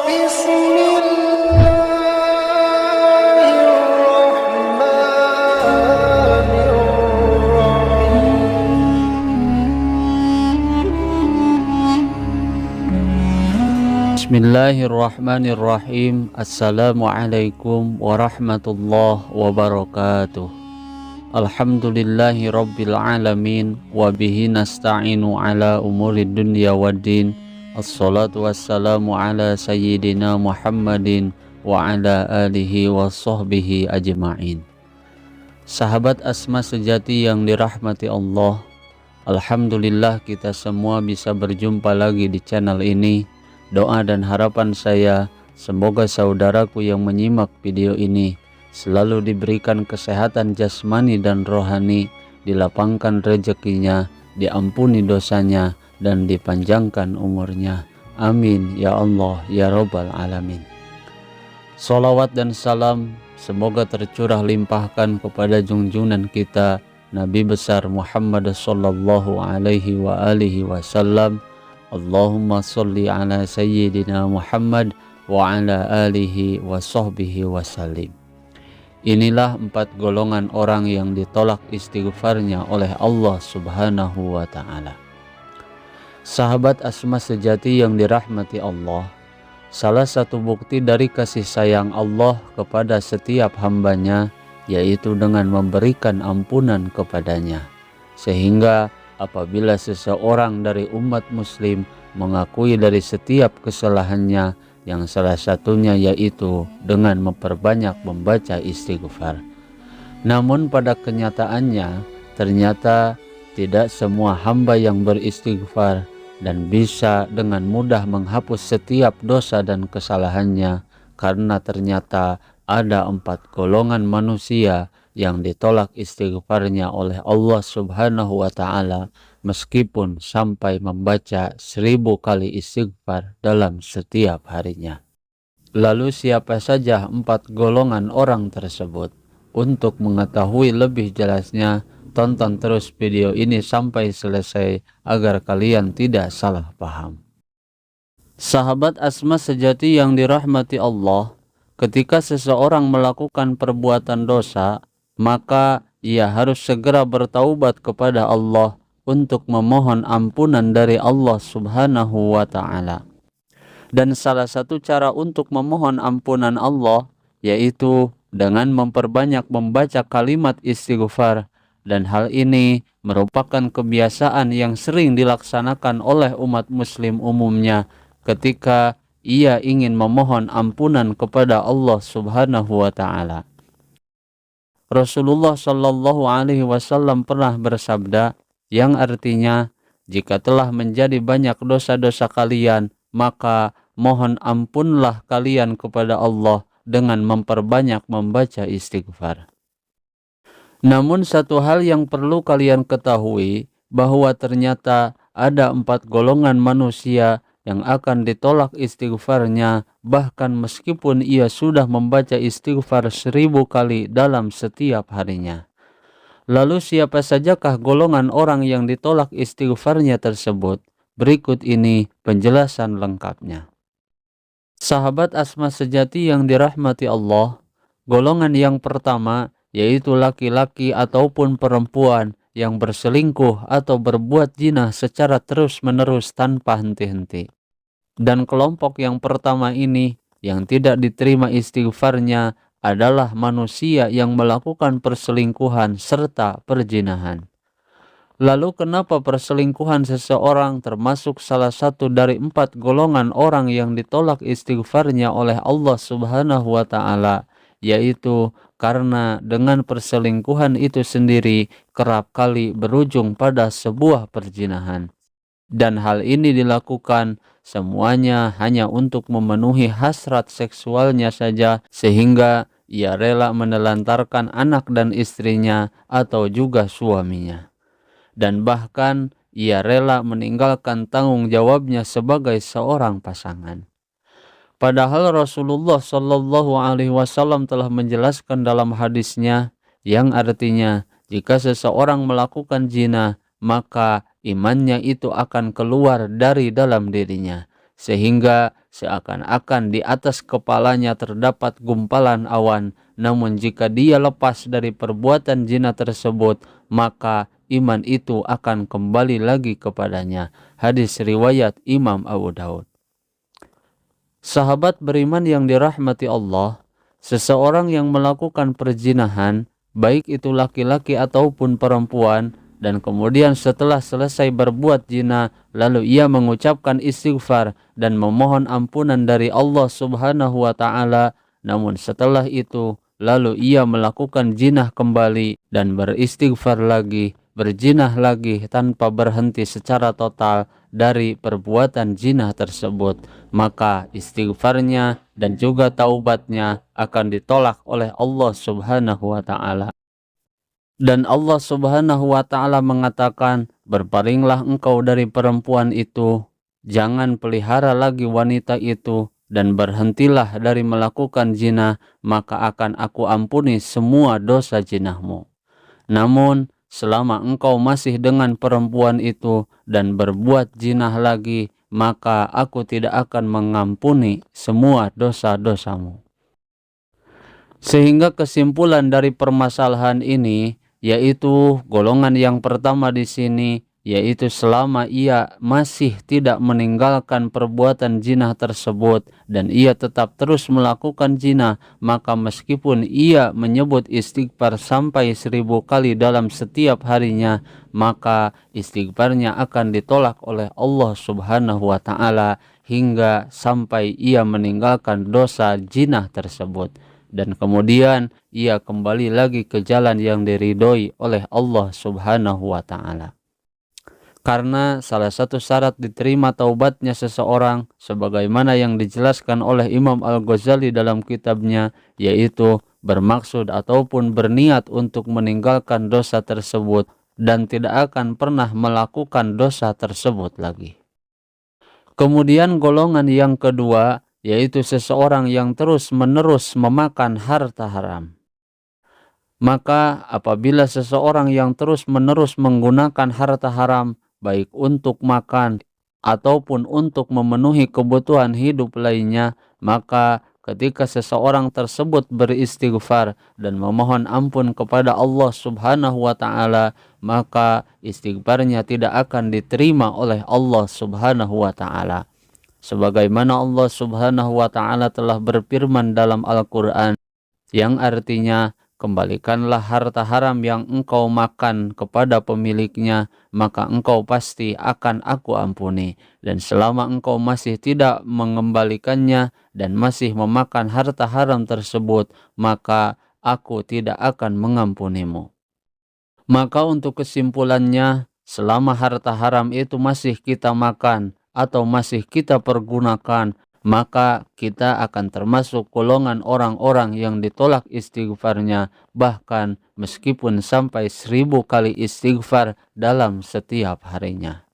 بسم الله الرحمن الرحيم. Bismillahirrahmanirrahim. Assalamualaikum warahmatullahi wabarakatuh. Alhamdulillahi rabbil alamin. Wabihi nasta'inu ala umurid dunya waddin. Assalatu wassalamu ala sayyidina Muhammadin wa ala alihi wa sahbihi ajma'in. Sahabat Asma sejati yang dirahmati Allah, alhamdulillah kita semua bisa berjumpa lagi di channel ini. Doa dan harapan saya, semoga saudaraku yang menyimak video ini selalu diberikan kesehatan jasmani dan rohani, dilapangkan rezekinya, diampuni dosanya, dan dipanjangkan umurnya. Amin ya Allah ya Rabbal alamin. Salawat dan salam semoga tercurah limpahkan kepada junjungan kita Nabi besar Muhammad sallallahu alaihi wa alihi wasallam. Allahumma sholli ala sayyidina Muhammad wa ala alihi wa sahbihi wasallim. Inilah 4 golongan orang yang ditolak istighfarnya oleh Allah subhanahu wa ta'ala. Sahabat Asma sejati yang dirahmati Allah, salah satu bukti dari kasih sayang Allah kepada setiap hambanya yaitu dengan memberikan ampunan kepadanya. Sehingga apabila seseorang dari umat muslim mengakui dari setiap kesalahannya, yang salah satunya yaitu dengan memperbanyak membaca istighfar. Namun pada kenyataannya ternyata tidak semua hamba yang beristighfar dan bisa dengan mudah menghapus setiap dosa dan kesalahannya, karena ternyata ada 4 golongan manusia yang ditolak istighfarnya oleh Allah subhanahu wa ta'ala meskipun sampai membaca 1000 kali istighfar dalam setiap harinya. Lalu siapa saja 4 golongan orang tersebut? Untuk mengetahui lebih jelasnya, tonton terus video ini sampai selesai agar kalian tidak salah paham. Sahabat Asma sejati yang dirahmati Allah, ketika seseorang melakukan perbuatan dosa, maka ia harus segera bertaubat kepada Allah untuk memohon ampunan dari Allah subhanahu wa ta'ala. Dan salah satu cara untuk memohon ampunan Allah yaitu dengan memperbanyak membaca kalimat istighfar. Dan hal ini merupakan kebiasaan yang sering dilaksanakan oleh umat muslim umumnya ketika ia ingin memohon ampunan kepada Allah subhanahu wa ta'ala. Rasulullah sallallahu alaihi wasallam pernah bersabda yang artinya, jika telah menjadi banyak dosa-dosa kalian, maka mohon ampunlah kalian kepada Allah dengan memperbanyak membaca istighfar. Namun satu hal yang perlu kalian ketahui, bahwa ternyata ada 4 golongan manusia yang akan ditolak istighfarnya bahkan meskipun ia sudah membaca istighfar 1000 kali dalam setiap harinya. Lalu siapa sajakah golongan orang yang ditolak istighfarnya tersebut? Berikut ini penjelasan lengkapnya. Sahabat Asma sejati yang dirahmati Allah, golongan yang pertama yaitu laki-laki ataupun perempuan yang berselingkuh atau berbuat zina secara terus-menerus tanpa henti-henti. Dan kelompok yang pertama ini yang tidak diterima istighfarnya adalah manusia yang melakukan perselingkuhan serta perzinahan. Lalu kenapa perselingkuhan seseorang termasuk salah satu dari 4 golongan orang yang ditolak istighfarnya oleh Allah subhanahu wa ta'ala? Yaitu karena dengan perselingkuhan itu sendiri kerap kali berujung pada sebuah perzinahan. Dan hal ini dilakukan semuanya hanya untuk memenuhi hasrat seksualnya saja, sehingga ia rela menelantarkan anak dan istrinya atau juga suaminya. Dan bahkan ia rela meninggalkan tanggung jawabnya sebagai seorang pasangan. Padahal Rasulullah Shallallahu Alaihi Wasallam telah menjelaskan dalam hadisnya yang artinya jika seseorang melakukan zina maka imannya itu akan keluar dari dalam dirinya, sehingga seakan-akan di atas kepalanya terdapat gumpalan awan. Namun jika dia lepas dari perbuatan zina tersebut, maka iman itu akan kembali lagi kepadanya. Hadis riwayat Imam Abu Daud. Sahabat beriman yang dirahmati Allah, seseorang yang melakukan perzinahan, baik itu laki-laki ataupun perempuan, dan kemudian setelah selesai berbuat zina, lalu ia mengucapkan istighfar dan memohon ampunan dari Allah Subhanahu wa Ta'ala, namun setelah itu lalu ia melakukan zina kembali dan beristighfar lagi, berzina lagi tanpa berhenti secara total dari perbuatan zina tersebut, maka istighfarnya dan juga taubatnya akan ditolak oleh Allah Subhanahu wa Ta'ala. Dan Allah Subhanahu wa Ta'ala mengatakan, berpalinglah engkau dari perempuan itu, jangan pelihara lagi wanita itu, dan berhentilah dari melakukan zina, maka akan aku ampuni semua dosa zinahmu. Namun selama engkau masih dengan perempuan itu dan berbuat zina lagi, maka aku tidak akan mengampuni semua dosa-dosamu. Sehingga kesimpulan dari permasalahan ini, yaitu golongan yang pertama di sini, yaitu selama ia masih tidak meninggalkan perbuatan zina tersebut dan ia tetap terus melakukan zina, maka meskipun ia menyebut istighfar sampai 1000 kali dalam setiap harinya, maka istighfarnya akan ditolak oleh Allah Subhanahu wa Ta'ala hingga sampai ia meninggalkan dosa zina tersebut. Dan kemudian ia kembali lagi ke jalan yang diridhoi oleh Allah Subhanahu wa Ta'ala. Karena salah satu syarat diterima taubatnya seseorang, sebagaimana yang dijelaskan oleh Imam Al-Ghazali dalam kitabnya, yaitu bermaksud ataupun berniat untuk meninggalkan dosa tersebut dan tidak akan pernah melakukan dosa tersebut lagi. Kemudian golongan yang kedua, yaitu seseorang yang terus-menerus memakan harta haram. Maka apabila seseorang yang terus-menerus menggunakan harta haram, baik untuk makan ataupun untuk memenuhi kebutuhan hidup lainnya, maka ketika seseorang tersebut beristighfar dan memohon ampun kepada Allah Subhanahu wa Ta'ala, maka istighfarnya tidak akan diterima oleh Allah Subhanahu wa Ta'ala. Sebagaimana Allah Subhanahu wa Ta'ala telah berfirman dalam Al-Quran, yang artinya, kembalikanlah harta haram yang engkau makan kepada pemiliknya, maka engkau pasti akan aku ampuni. Dan selama engkau masih tidak mengembalikannya dan masih memakan harta haram tersebut, maka aku tidak akan mengampunimu. Maka untuk kesimpulannya, selama harta haram itu masih kita makan atau masih kita pergunakan, maka kita akan termasuk golongan orang-orang yang ditolak istighfarnya, bahkan meskipun sampai 1000 kali istighfar dalam setiap harinya.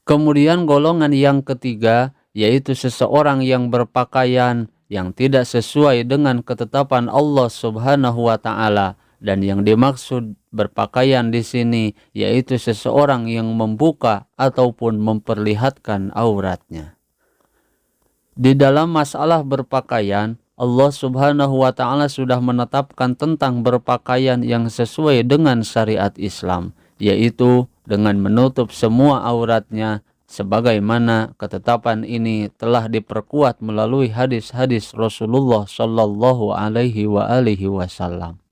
Kemudian golongan yang ketiga, yaitu seseorang yang berpakaian yang tidak sesuai dengan ketetapan Allah Subhanahu wa Ta'ala. Dan yang dimaksud berpakaian di sini yaitu seseorang yang membuka ataupun memperlihatkan auratnya. Di dalam masalah berpakaian, Allah Subhanahu wa Ta'ala sudah menetapkan tentang berpakaian yang sesuai dengan syariat Islam, yaitu dengan menutup semua auratnya, sebagaimana ketetapan ini telah diperkuat melalui hadis-hadis Rasulullah Shallallahu Alaihi Wasallam.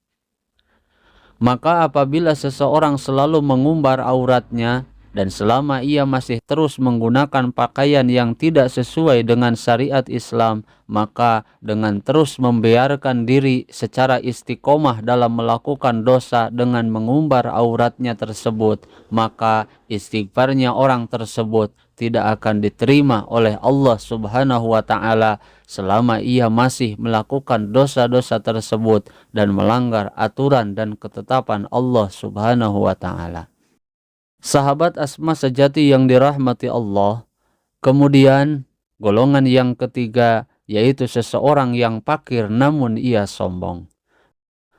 Maka apabila seseorang selalu mengumbar auratnya dan selama ia masih terus menggunakan pakaian yang tidak sesuai dengan syariat Islam, maka dengan terus membiarkan diri secara istiqomah dalam melakukan dosa dengan mengumbar auratnya tersebut, maka istighfarnya orang tersebut tidak akan diterima oleh Allah Subhanahu wa Ta'ala selama ia masih melakukan dosa-dosa tersebut dan melanggar aturan dan ketetapan Allah Subhanahu wa Ta'ala. Sahabat asma sejati yang dirahmati Allah, kemudian golongan yang ketiga yaitu seseorang yang fakir namun ia sombong.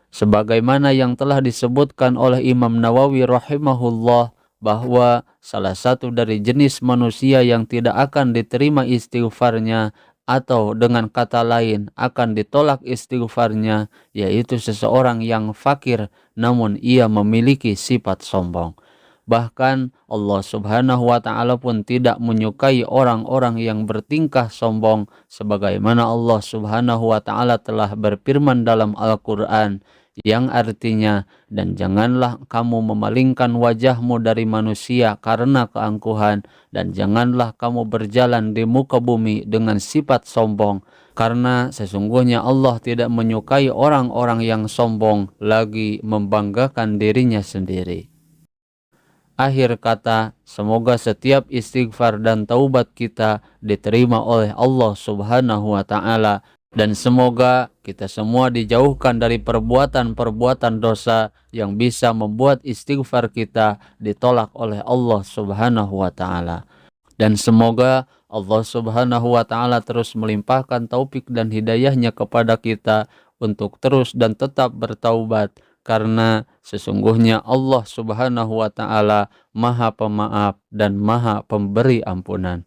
Sebagaimana yang telah disebutkan oleh Imam Nawawi rahimahullah, bahwa salah satu dari jenis manusia yang tidak akan diterima istighfarnya atau dengan kata lain akan ditolak istighfarnya, yaitu seseorang yang fakir namun ia memiliki sifat sombong. Bahkan Allah Subhanahu wa Ta'ala pun tidak menyukai orang-orang yang bertingkah sombong, sebagaimana Allah Subhanahu wa Ta'ala telah berfirman dalam Al-Quran, yang artinya, dan janganlah kamu memalingkan wajahmu dari manusia karena keangkuhan, dan janganlah kamu berjalan di muka bumi dengan sifat sombong, karena sesungguhnya Allah tidak menyukai orang-orang yang sombong lagi membanggakan dirinya sendiri. Akhir kata, semoga setiap istighfar dan taubat kita diterima oleh Allah Subhanahu wa Ta'ala, dan semoga kita semua dijauhkan dari perbuatan-perbuatan dosa yang bisa membuat istighfar kita ditolak oleh Allah Subhanahu wa Ta'ala. Dan semoga Allah Subhanahu wa Ta'ala terus melimpahkan taufik dan hidayahnya kepada kita untuk terus dan tetap bertaubat, karena sesungguhnya Allah Subhanahu wa Ta'ala Maha Pemaaf dan Maha Pemberi ampunan.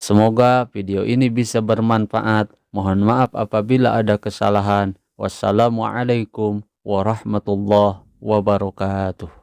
Semoga video ini bisa bermanfaat. Mohon maaf apabila ada kesalahan. Wassalamualaikum warahmatullahi wabarakatuh.